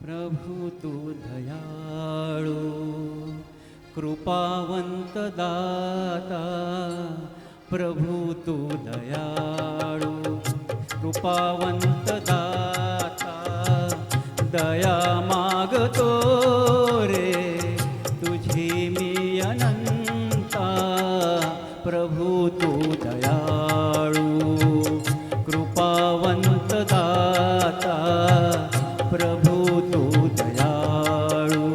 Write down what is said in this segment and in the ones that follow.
प्रभु तू दयाळू कृपावंत दाता, प्रभु तू दयाळू कृपावंत दाता, दया मागतो रे तुझी मी अनंता, प्रभु तू दयाळू कृपावंत दाता, प्रभु तू दयाळू.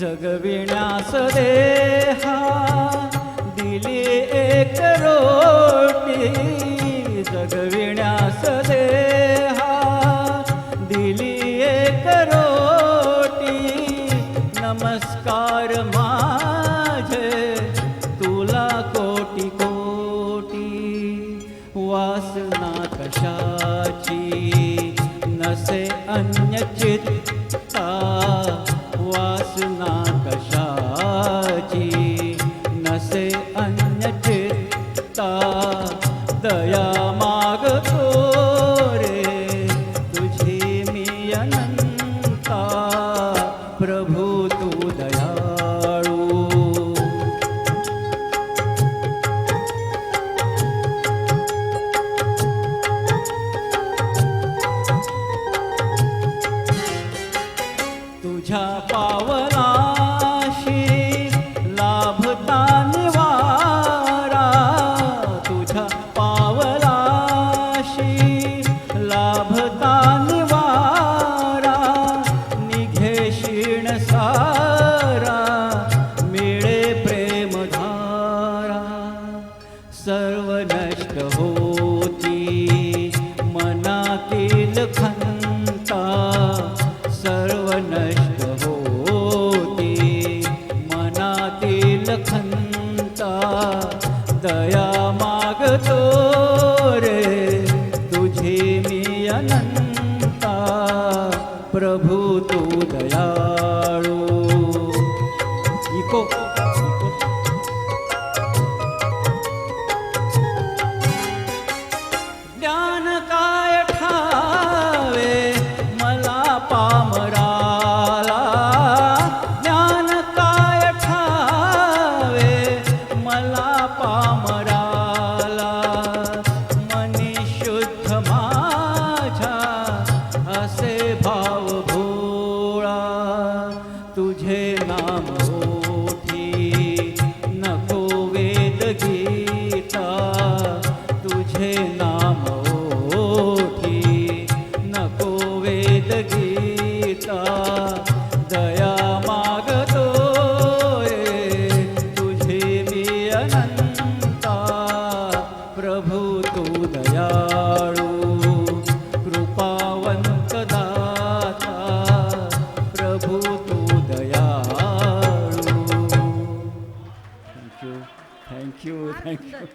जगविण्यास देहा दिली एक रोटी, जगविण्यास देहा दिली एक रोटी, नमस्कार माझे तुला कोटी कोटी. वासना कशाची नसे अन्य चित्ता, वासना कशाची नसे अन्य चित्ता, दया मागतो रे तुझी मी अनंता, प्रभु तू दयाळू. तुझ्या पावलाशी लाभता निवारा, तुझ्या पावलाशी लाभता निवारा, निघे क्षीण सारा मिळे प्रेमधारा. सर्व नष्ट होती मनातील खंता, सर्व नष्ट होती मनातील खंता, दया मागतो रे तुझी मी अनंता, प्रभु तू दयाळू. इको ज्ञान काय ठावे मला पामराला, ज्ञान काय ठावे मला पामराला, मनी शुद्ध माझ्या असे भाव भोळा, तुझे नाम ओठी नको वेद गीता, तुझे नाम ओठी नको वेद गीता, दया मागतो रे तुझे मी अनंता, प्रभु तू दयाळू कृपावंत दाता, प्रभु तू दयाळू. Thank you thank you thank you.